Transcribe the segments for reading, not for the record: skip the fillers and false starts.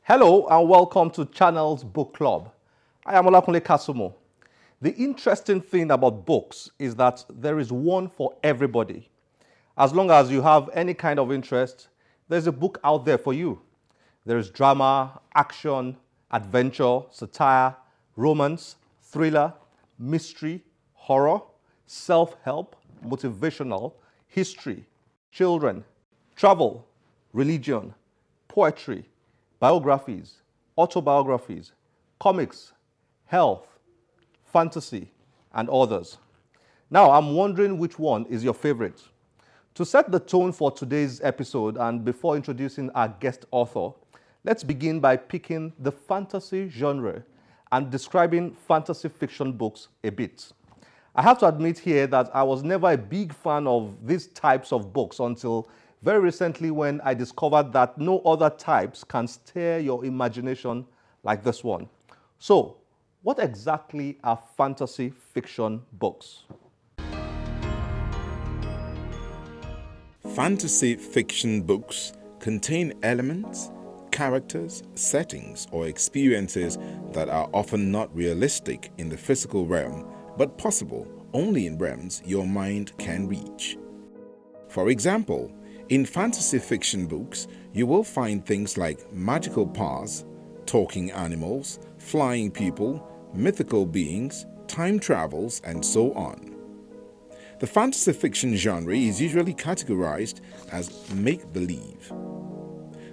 Hello and welcome to Channels Book Club. I am Olakunle Kasumo. The interesting thing about books is that there is one for everybody. As long as you have any kind of interest, there's a book out there for you. There is drama, action, adventure, satire, romance, thriller, mystery, horror, self-help, motivational, history, children, travel, religion, poetry, biographies, autobiographies, comics, health, fantasy, and others. Now, I'm wondering which one is your favorite. To set the tone for today's episode and before introducing our guest author, let's begin by picking the fantasy genre and describing fantasy fiction books a bit. I have to admit here that I was never a big fan of these types of books until very recently when I discovered that no other types can stir your imagination like this one. So, what exactly are fantasy fiction books? Fantasy fiction books contain elements, characters, settings, or experiences that are often not realistic in the physical realm, but possible only in realms your mind can reach. For example, in fantasy fiction books, you will find things like magical powers, talking animals, flying people, mythical beings, time travels, and so on. The fantasy fiction genre is usually categorized as make-believe.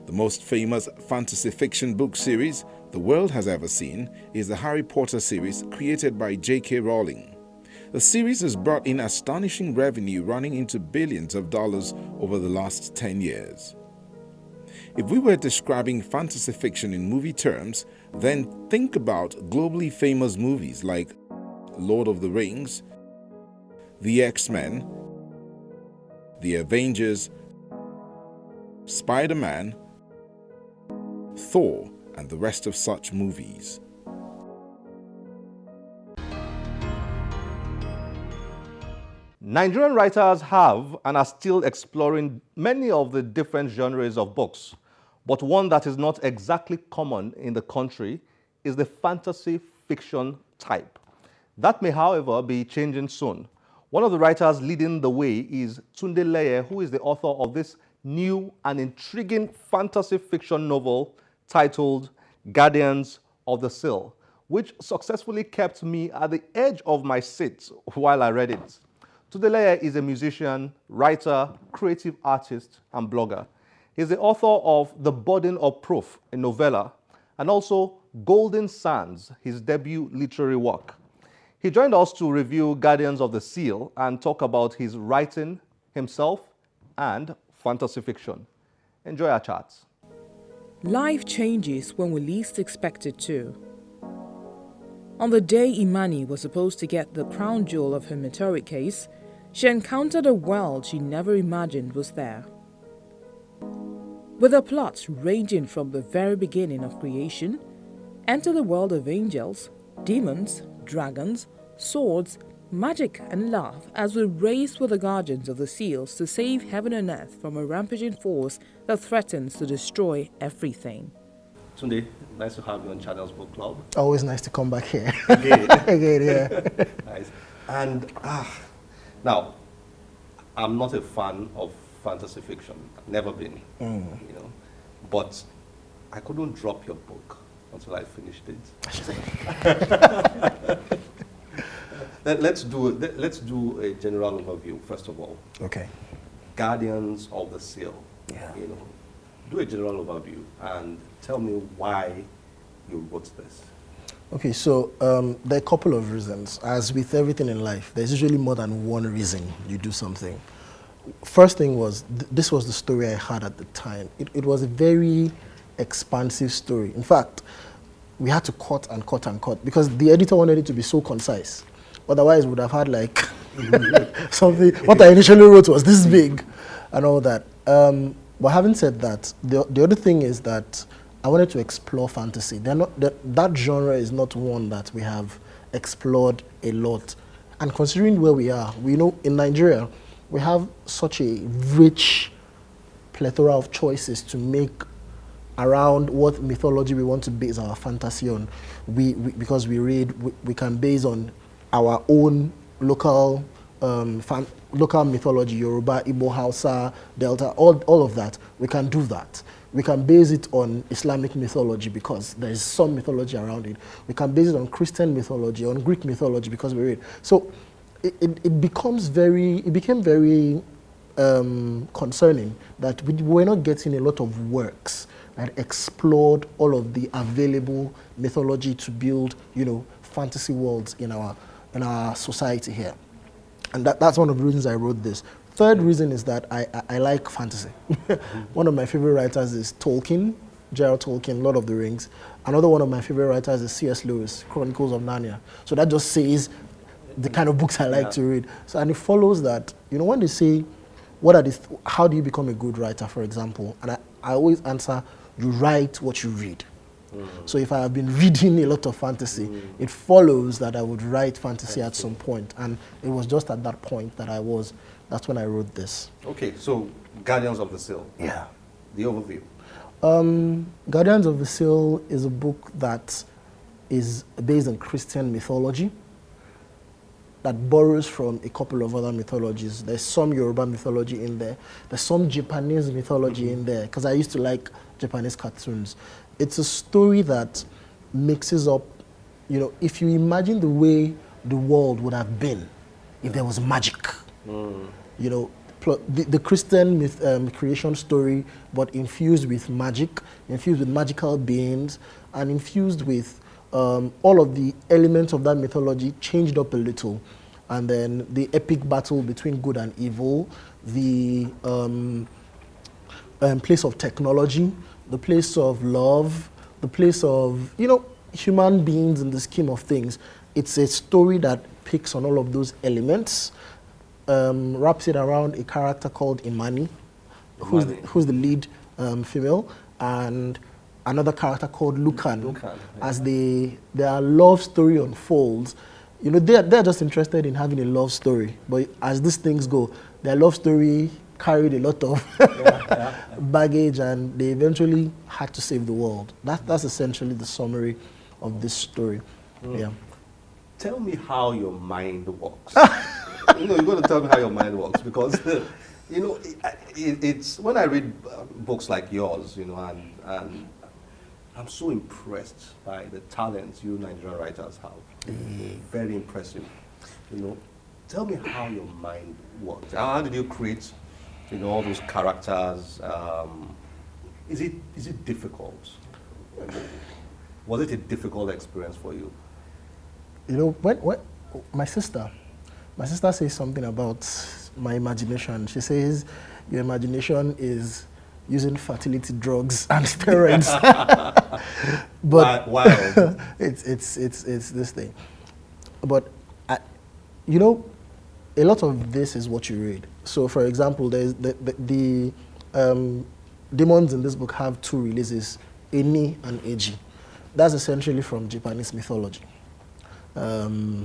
The most famous fantasy fiction book series the world has ever seen is the Harry Potter series created by J.K. Rowling. The series has brought in astonishing revenue running into billions of dollars over the last 10 years. If we were describing fantasy fiction in movie terms, then think about globally famous movies like Lord of the Rings, The X-Men, The Avengers, Spider-Man, Thor, and the rest of such movies. Nigerian writers have and are still exploring many of the different genres of books, but one that is not exactly common in the country is the fantasy fiction type. That may, however, be changing soon. One of the writers leading the way is Tunde Leye, who is the author of this new and intriguing fantasy fiction novel titled Guardians of the Seal, which successfully kept me at the edge of my seat while I read it. Tunde Leye is a musician, writer, creative artist, and blogger. He's the author of The Burden of Proof, a novella, and also Golden Sands, his debut literary work. He joined us to review Guardians of the Seal and talk about his writing, himself, and fantasy fiction. Enjoy our chats. Life changes when we least expect it to. On the day Imani was supposed to get the crown jewel of her meteoric case, she encountered a world she never imagined was there. With a plot ranging from the very beginning of creation, enter the world of angels, demons, dragons, swords, magic, and love as we race with the guardians of the seals to save heaven and earth from a rampaging force that threatens to destroy everything. Tunde, nice to have you on Channels Book Club. Always nice to come back here. Again. Again, yeah. Nice. And now, I'm not a fan of fantasy fiction. I've never been, you know. But I couldn't drop your book until I finished it. Let's do a general overview first of all. Okay. Guardians of the Seal. Yeah. You know, do a general overview and tell me why you wrote this. Okay, so there are a couple of reasons. As with everything in life, there's usually more than one reason you do something. First thing was, this was the story I had at the time. It was a very expansive story. In fact, we had to cut and cut and cut because the editor wanted it to be so concise. Otherwise, we would have had like something, what I initially wrote was this big and all that. But having said that, the other thing is that I wanted to explore fantasy. That genre is not one that we have explored a lot. And considering where we are, we know in Nigeria, we have such a rich plethora of choices to make around what mythology we want to base our fantasy on. Because we read, we can base on our own local local mythology, Yoruba, Igbo, Hausa, Delta, all of that. We can do that. We can base it on Islamic mythology because there is some mythology around it. We can base it on Christian mythology, on Greek mythology because we read. So it became very concerning that we were not getting a lot of works that explored all of the available mythology to build, fantasy worlds in our society here. And that's one of the reasons I wrote this. Third reason is that I like fantasy. One of my favorite writers is Tolkien, Gerald Tolkien, Lord of the Rings. Another one of my favorite writers is C.S. Lewis, Chronicles of Narnia. So that just says the kind of books I like to read. So, and it follows that, when they say, how do you become a good writer, for example? And I always answer, you write what you read. So if I have been reading a lot of fantasy, it follows that I would write fantasy at some point. And it was just at that point that's when I wrote this. Okay, so Guardians of the Seal. Yeah. The overview. Guardians of the Seal is a book that is based on Christian mythology that borrows from a couple of other mythologies. There's some Yoruba mythology in there. There's some Japanese mythology in there, because I used to like Japanese cartoons. It's a story that mixes up, if you imagine the way the world would have been if there was magic. The Christian creation story, but infused with magic, infused with magical beings, and infused with all of the elements of that mythology changed up a little. And then the epic battle between good and evil, the place of technology, the place of love, the place of, human beings in the scheme of things. It's a story that picks on all of those elements, wraps it around a character called Imani, who's the lead female, and another character called Lucan. As their love story unfolds, they're just interested in having a love story. But as these things go, their love story carried a lot of baggage, and they eventually had to save the world. That's essentially the summary of this story. Yeah. Tell me how your mind works. You're going to tell me how your mind works, because it's when I read books like yours, and I'm so impressed by the talents you Nigerian writers have. Very impressive. Tell me how your mind works. How did you create, all those characters? Is it difficult? Was it a difficult experience for you? When my sister says something about my imagination. She says, your imagination is using fertility drugs and steroids. But wild. it's this thing. But a lot of this is what you read. So, for example, there's the demons in this book have two releases, Eni and Eiji. That's essentially from Japanese mythology. I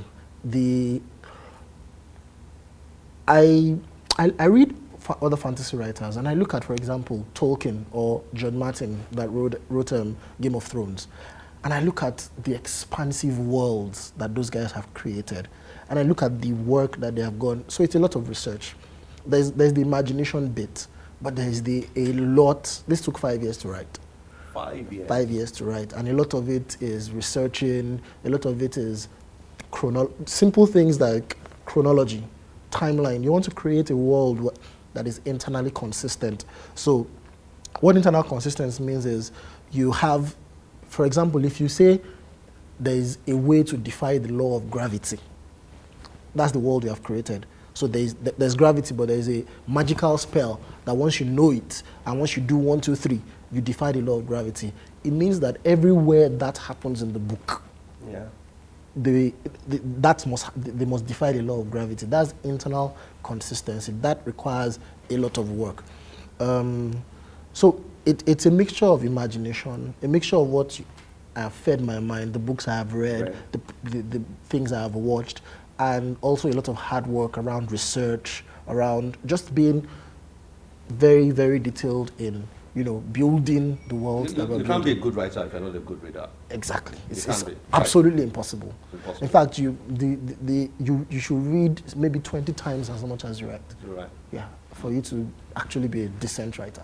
read other fantasy writers, and I look at, for example, Tolkien or John Martin that wrote Game of Thrones, and I look at the expansive worlds that those guys have created, and I look at the work that they have gone. So it's a lot of research. There's the imagination bit, but there's a lot. This took 5 years to write. 5 years. 5 years to write, and a lot of it is researching. A lot of it is simple things like chronology, timeline. You want to create a world that is internally consistent. So what internal consistency means is you have, for example, if you say there is a way to defy the law of gravity, that's the world you have created. So there's gravity, but there's a magical spell that once you know it, and once you do 1, 2, 3, you defy the law of gravity. It means that everywhere that happens in the book, they must defy the law of gravity. That's internal consistency. That requires a lot of work. So it's a mixture of imagination, a mixture of what I have fed my mind, the books I have read, the things I have watched, and also a lot of hard work around research, around just being very, very detailed in you know, building the world that we're You can't be a building. good writer if you're not a good reader. Exactly. It's can't be. absolutely impossible. Impossible. In fact, you should read maybe 20 times as much as you write. You're right. Yeah, for you to actually be a decent writer.